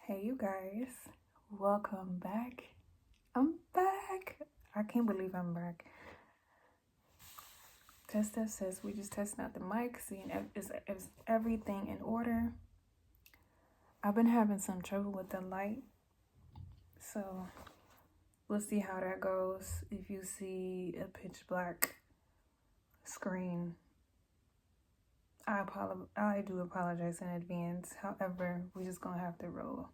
Hey, you guys, welcome back. I'm back. I can't believe I'm back. Test. We just testing out the mic, seeing if everything in order. I've been having some trouble with the light, so we'll see how that goes. If you see a pitch black screen, I do apologize in advance. However, we just gonna have to roll.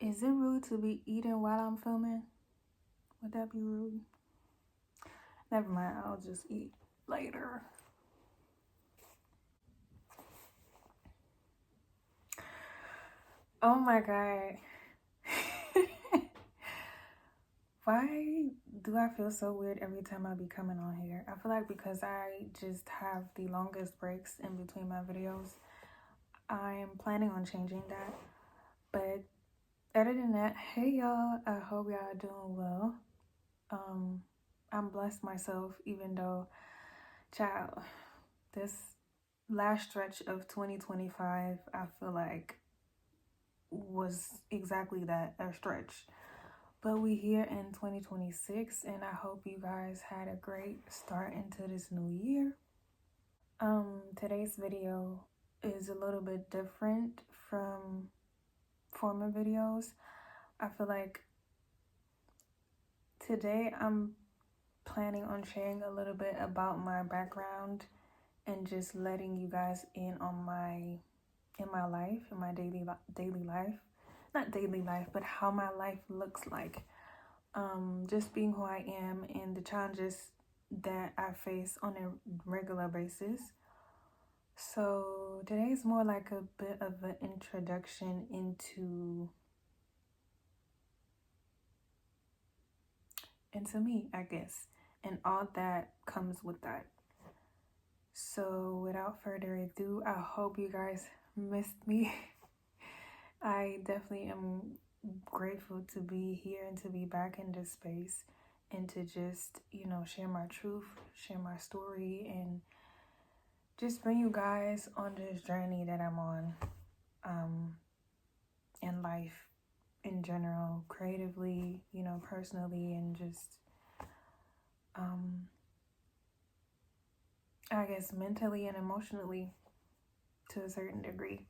Is it rude to be eating while I'm filming? Would that be rude? Never mind, I'll just eat later. Oh my God. Why do I feel so weird every time I be coming on here? I feel like because I just have the longest breaks in between my videos. I'm planning on changing that. But other than that, hey y'all, I hope y'all doing well. I'm blessed myself, even though, child, this last stretch of 2025, I feel like was exactly that, a stretch. But we here in 2026, and I hope you guys had a great start into this new year. Today's video is a little bit different from former videos. I feel like today I'm planning on sharing a little bit about my background and just letting you guys in on my life, in my daily life. Not daily life, but how my life looks like. Just being who I am and the challenges that I face on a regular basis. So today is more like a bit of an introduction into me, I guess, and all that comes with that. So without further ado, I hope you guys missed me. I definitely am grateful to be here and to be back in this space and to just, share my truth, share my story, and just bring you guys on this journey that I'm on in life in general, creatively, personally, and just I guess mentally and emotionally to a certain degree.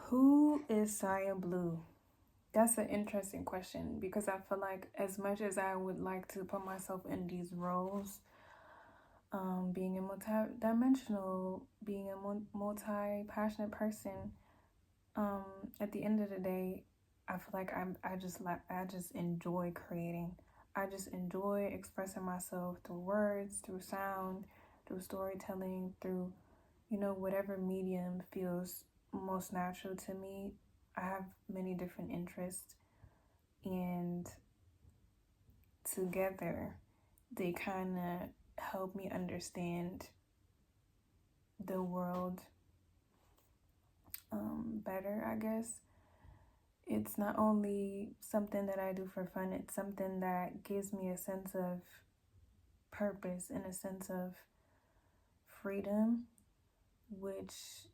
Who is Saya Blue? That's an interesting question because I feel like as much as I would like to put myself in these roles, being a multi-dimensional, being a multi-passionate person, at the end of the day, I feel like I just enjoy creating. I just enjoy expressing myself through words, through sound, through storytelling, through, whatever medium feels most natural to me. I have many different interests, and together they kind of help me understand the world better, I guess. It's not only something that I do for fun, it's something that gives me a sense of purpose and a sense of freedom, which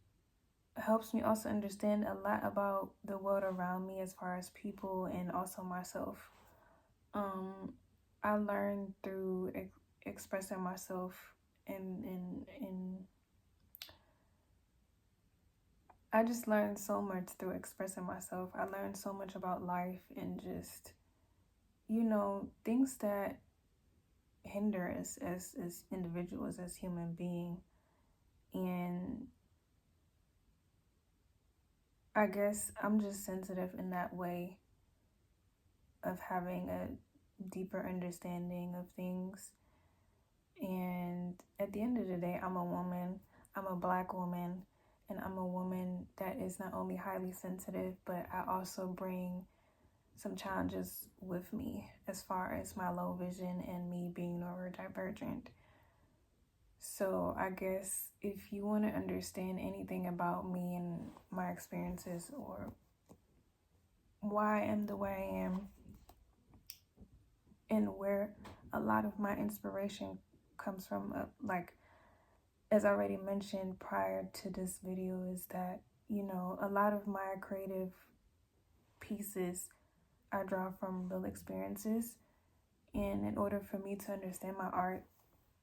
helps me also understand a lot about the world around me as far as people and also myself. I learned through expressing myself in I just learned so much through expressing myself. I learned so much about life and just, things that hinder us as individuals, as human beings. And I guess I'm just sensitive in that way of having a deeper understanding of things. And at the end of the day, I'm a woman, I'm a Black woman, and I'm a woman that is not only highly sensitive, but I also bring some challenges with me as far as my low vision and me being neurodivergent. So I guess if you want to understand anything about me and my experiences or why I am the way I am and where a lot of my inspiration comes from, like, as I already mentioned prior to this video, is that, a lot of my creative pieces I draw from real experiences. And in order for me to understand my art,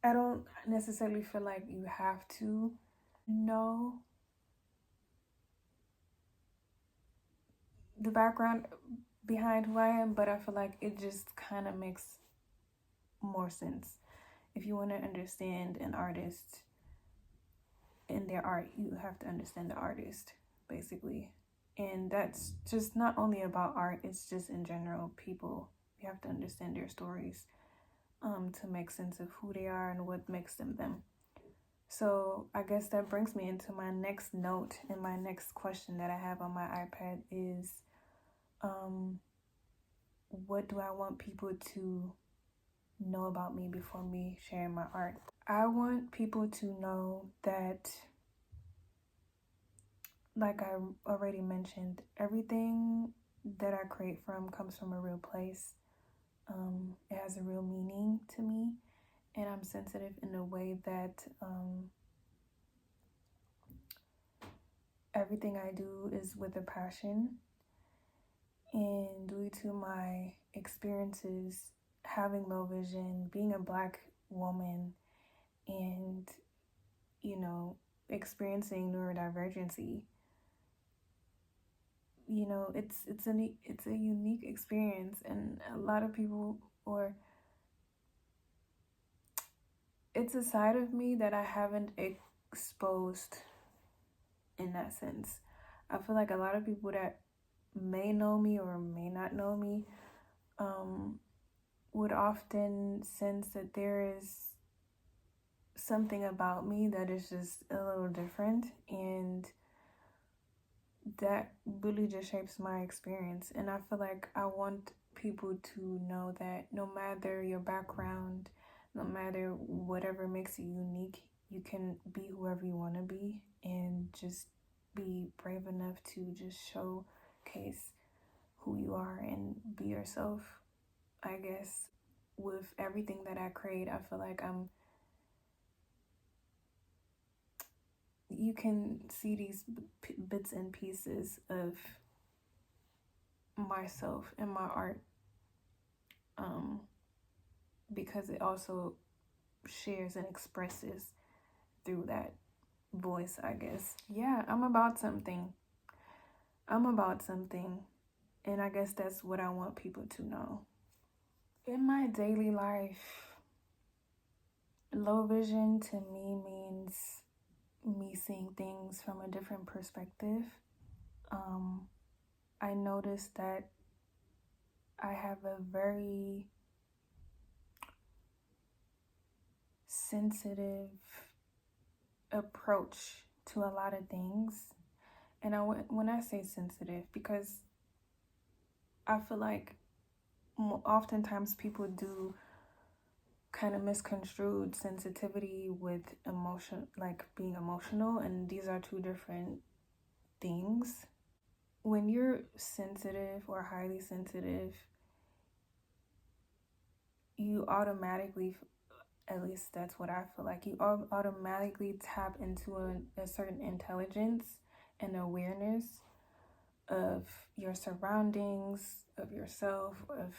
I don't necessarily feel like you have to know the background behind who I am, but I feel like it just kind of makes more sense. If you want to understand an artist and their art, you have to understand the artist, basically. And that's just not only about art, it's just in general, people. You have to understand their stories to make sense of who they are and what makes them them. So I guess that brings me into my next note, and my next question that I have on my iPad is, what do I want people to know about me before me sharing my art? I want people to know that, like I already mentioned, everything that I create from comes from a real place. It has a real meaning to me, and I'm sensitive in a way that everything I do is with a passion. And due to my experiences having low vision, being a Black woman, and experiencing neurodivergency, it's a unique experience, and a lot of people, or it's a side of me that I haven't exposed in that sense. I feel like a lot of people that may know me or may not know me would often sense that there is something about me that is just a little different, and that really just shapes my experience. And I feel like I want people to know that no matter your background, no matter whatever makes you unique, you can be whoever you want to be, and just be brave enough to just showcase who you are and be yourself. I guess with everything that I create, I feel like you can see these bits and pieces of myself in my art, because it also shares and expresses through that voice, I guess. Yeah, I'm about something, and I guess that's what I want people to know. In my daily life, low vision to me means me seeing things from a different perspective. I noticed that I have a very sensitive approach to a lot of things. And when I say sensitive, because I feel like oftentimes people do kind of misconstrued sensitivity with emotion, like being emotional, and these are two different things. When you're sensitive or highly sensitive, you automatically, at least that's what I feel like, you automatically tap into a certain intelligence and awareness of your surroundings, of yourself, of,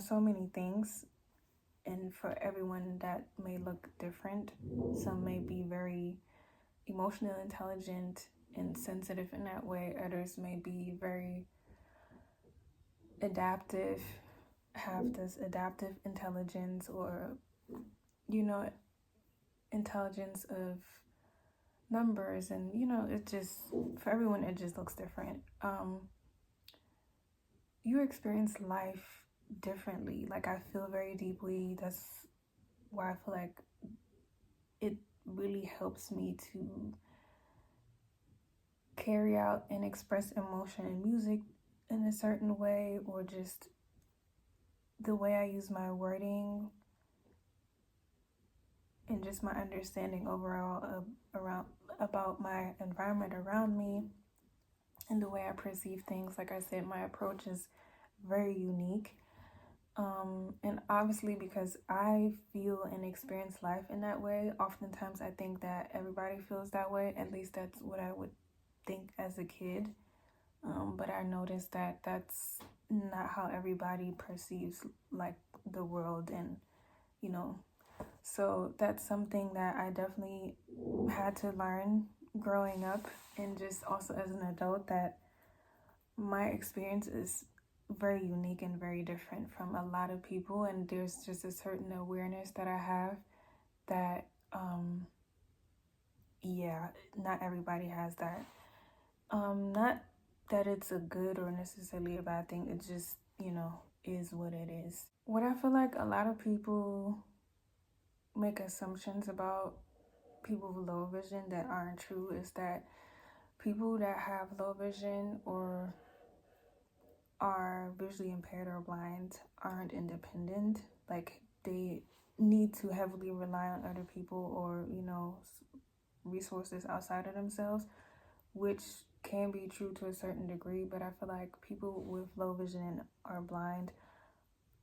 so many things. And for everyone, that may look different. Some may be very emotionally intelligent and sensitive in that way. Others may be very adaptive, have this adaptive intelligence, or, intelligence of numbers. And, it just, for everyone, it just looks different. You experience life differently. Like, I feel very deeply. That's why I feel like it really helps me to carry out and express emotion in music in a certain way, or just the way I use my wording, and just my understanding overall about my environment around me, and the way I perceive things. Like I said, my approach is very unique. And obviously, because I feel and experience life in that way, oftentimes I think that everybody feels that way. At least that's what I would think as a kid. But I noticed that that's not how everybody perceives like the world, and you know, so that's something that I definitely had to learn growing up, and just also as an adult, that my experience is very unique and very different from a lot of people, and there's just a certain awareness that I have that yeah, not everybody has that. Not that it's a good or necessarily a bad thing, it just, is what it is. What I feel like a lot of people make assumptions about people with low vision that aren't true is that people that have low vision or are visually impaired or blind aren't independent. Like, they need to heavily rely on other people or, resources outside of themselves, which can be true to a certain degree. But I feel like people with low vision and are blind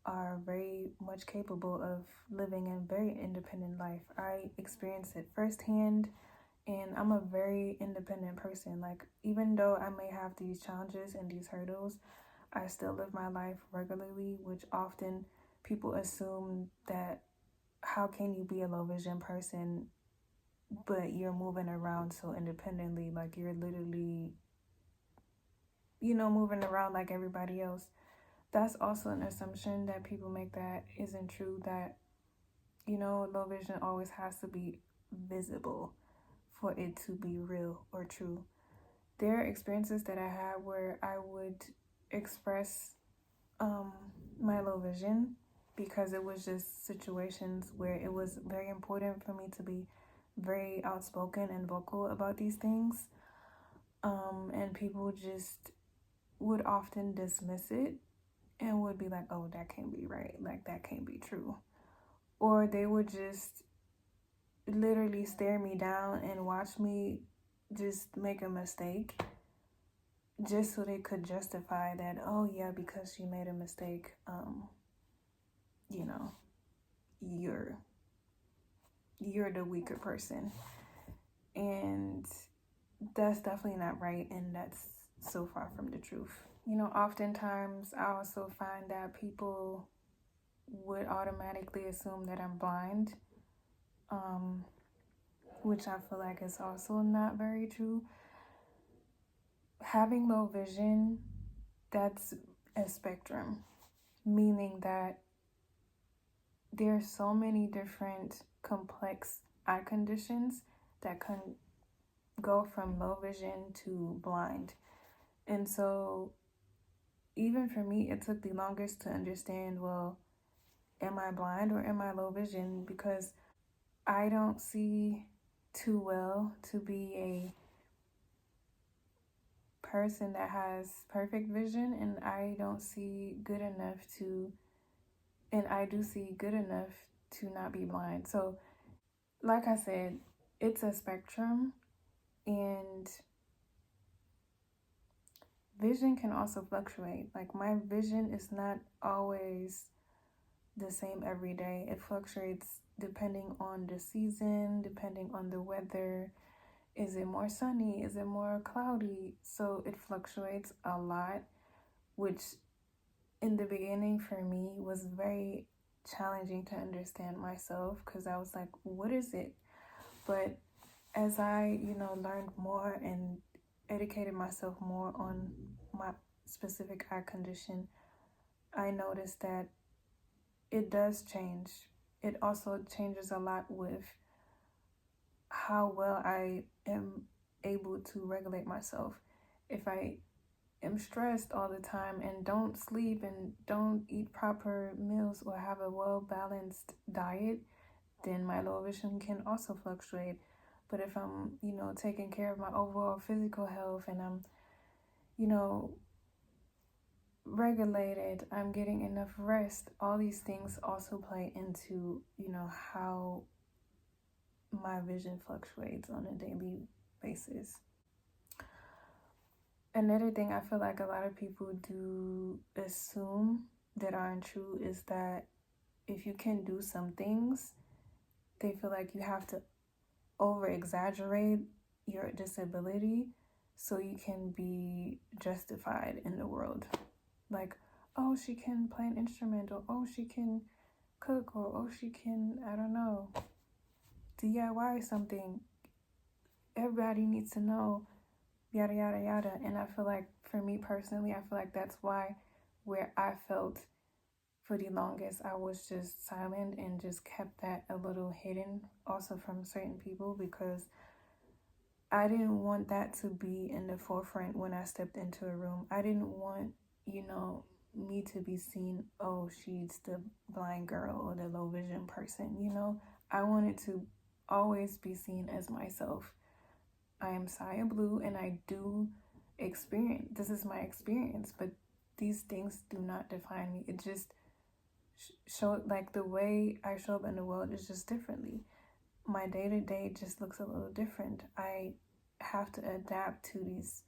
are very much capable of living a very independent life. I experienced it firsthand, and I'm a very independent person. Like, even though I may have these challenges and these hurdles, I still live my life regularly, which often people assume that how can you be a low vision person but you're moving around so independently, like you're literally, moving around like everybody else. That's also an assumption that people make that isn't true, that, low vision always has to be visible for it to be real or true. There are experiences that I had where I would express um, my low vision because it was just situations where it was very important for me to be very outspoken and vocal about these things. And people just would often dismiss it and would be like, oh, that can't be right. Like, that can't be true. Or they would just literally stare me down and watch me just make a mistake just so they could justify that, oh, yeah, because you made a mistake, you know, you're the weaker person. And that's definitely not right, and that's so far from the truth. Oftentimes I also find that people would automatically assume that I'm blind, which I feel like is also not very true. Having low vision, that's a spectrum, meaning that there's so many different complex eye conditions that can go from low vision to blind. And so even for me, it took the longest to understand, well, am I blind or am I low vision? Because I don't see too well to be a person that has perfect vision, and I don't see good enough to, and I do see good enough to not be blind. So, like I said, it's a spectrum, and vision can also fluctuate. Like, my vision is not always the same every day. It fluctuates depending on the season, depending on the weather. Is it more sunny? Is it more cloudy? So it fluctuates a lot, which in the beginning for me was very challenging to understand myself, because I was like, what is it? But as I, learned more and educated myself more on my specific eye condition, I noticed that it does change. It also changes a lot with how well I am able to regulate myself. If I am stressed all the time and don't sleep and don't eat proper meals or have a well-balanced diet, then my low vision can also fluctuate. But if I'm, taking care of my overall physical health and I'm, regulated, I'm getting enough rest, all these things also play into, how my vision fluctuates on a daily basis. Another thing I feel like a lot of people do assume that aren't true is that if you can do some things, they feel like you have to over exaggerate your disability so you can be justified in the world. Like, oh, she can play an instrument, or oh, she can cook, or oh, she can, I don't know, DIY something. Everybody needs to know, yada, yada, yada. And I feel like, for me personally, I feel like that's why where I felt for the longest, I was just silent and just kept that a little hidden also from certain people, because I didn't want that to be in the forefront when I stepped into a room. I didn't want, me to be seen, oh, she's the blind girl or the low vision person, I wanted to always be seen as myself. I am Saya Blue, and I do experience, this is my experience, but these things do not define me. It just show, like, the way I show up in the world is just differently. My day-to-day just looks a little different. I have to adapt to these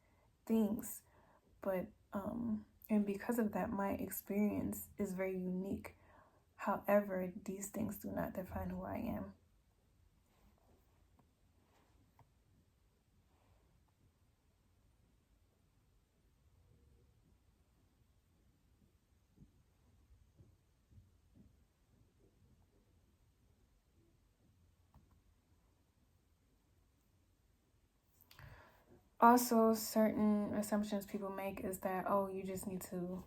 things, but and because of that, my experience is very unique. However, these things do not define who I am. Also, certain assumptions people make is that, oh, you just need to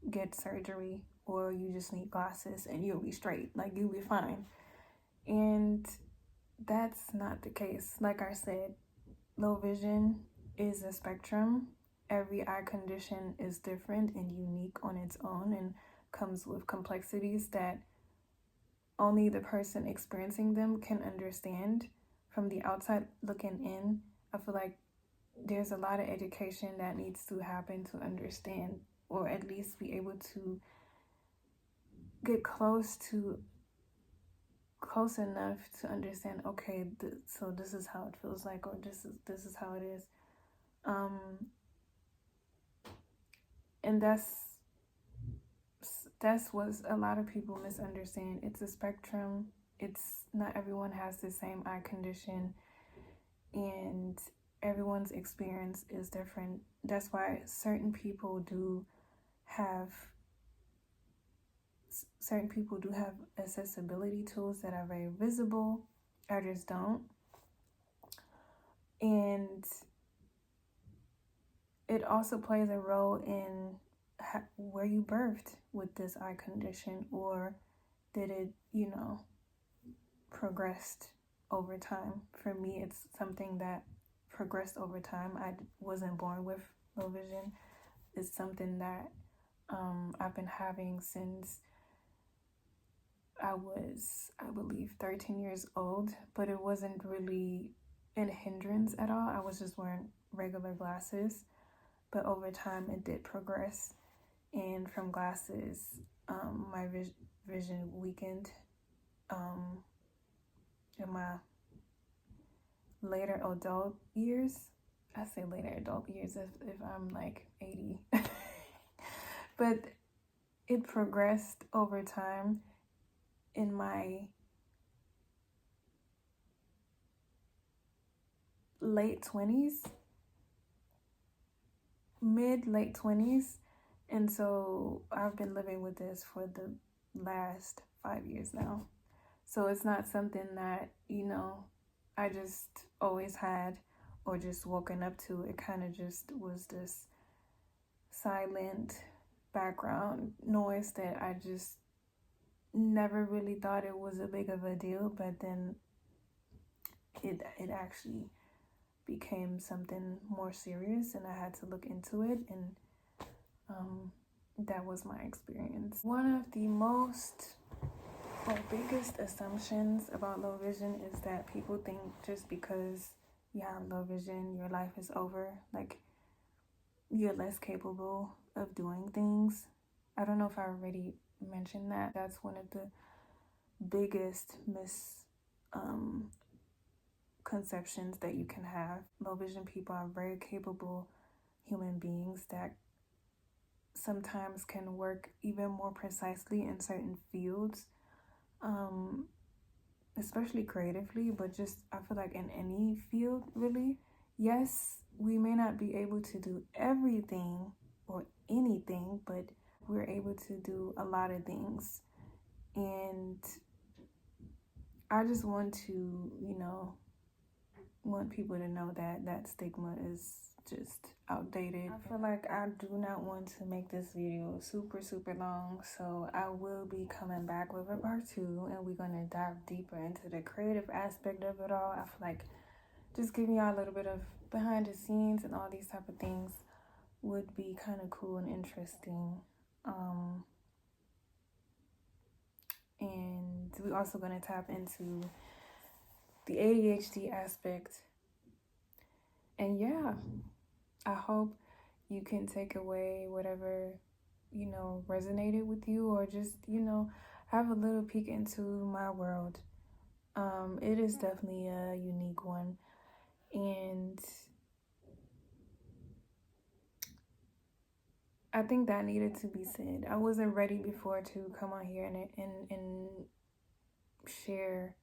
get surgery, or you just need glasses and you'll be straight, like you'll be fine. And that's not the case. Like I said, low vision is a spectrum. Every eye condition is different and unique on its own, and comes with complexities that only the person experiencing them can understand. From the outside looking in, I feel like there's a lot of education that needs to happen to understand, or at least be able to get close enough to understand, okay, so this is how it feels like, or this is how it is. And that's what a lot of people misunderstand. It's a spectrum. It's not everyone has the same eye condition, and everyone's experience is different. That's why certain people do have accessibility tools that are very visible, others don't. And it also plays a role in where you birthed with this eye condition, or did it, progressed over time. For me, it's something that progressed over time. I wasn't born with low vision. It's something that I've been having since I was, I believe, 13 years old, but it wasn't really a hindrance at all. I was just wearing regular glasses, but over time it did progress. And from glasses, my vision weakened in my later adult years. I say later adult years if I'm like 80. But it progressed over time. In my late 20s, late 20s. And so I've been living with this for the last 5 years now. So it's not something that, I just always had or just woken up to. It kind of just was this silent background noise that I just never really thought it was a big of a deal, but then it actually became something more serious, and I had to look into it, and that was my experience. One of the most or biggest assumptions about low vision is that people think just because you have low vision, your life is over, like you're less capable of doing things. I don't know if I already mentioned that. That's one of the biggest misconceptions that you can have. Low vision people are very capable human beings that sometimes can work even more precisely in certain fields, especially creatively, but just I feel like in any field really. Yes, we may not be able to do everything or anything, but we're able to do a lot of things. And I just want to, want people to know that that stigma is just outdated. I feel like I do not want to make this video super long, so I will be coming back with a part 2, and we're going to dive deeper into the creative aspect of it all. I feel like just giving y'all a little bit of behind the scenes and all these type of things would be kind of cool and interesting. And we're also going to tap into the ADHD aspect. And yeah, I hope you can take away whatever, resonated with you, or just, have a little peek into my world. It is definitely a unique one. And I think that needed to be said. I wasn't ready before to come on here and share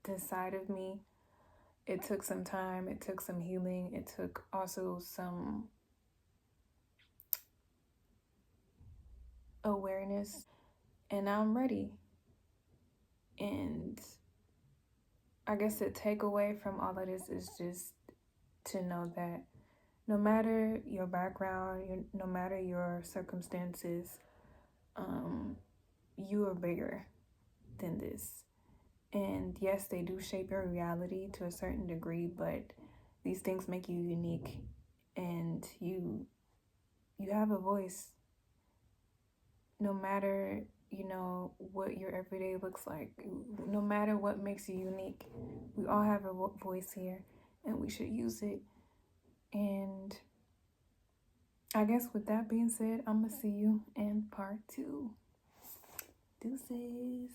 this side of me. It took some time. It took some healing. It took also some awareness. And now I'm ready. And I guess the takeaway from all of this is just to know that no matter your background, no matter your circumstances, you are bigger than this. And yes, they do shape your reality to a certain degree, but these things make you unique, and you have a voice. No matter, what your everyday looks like, no matter what makes you unique, we all have a voice here, and we should use it. And I guess with that being said, I'm gonna see you in part 2. Deuces.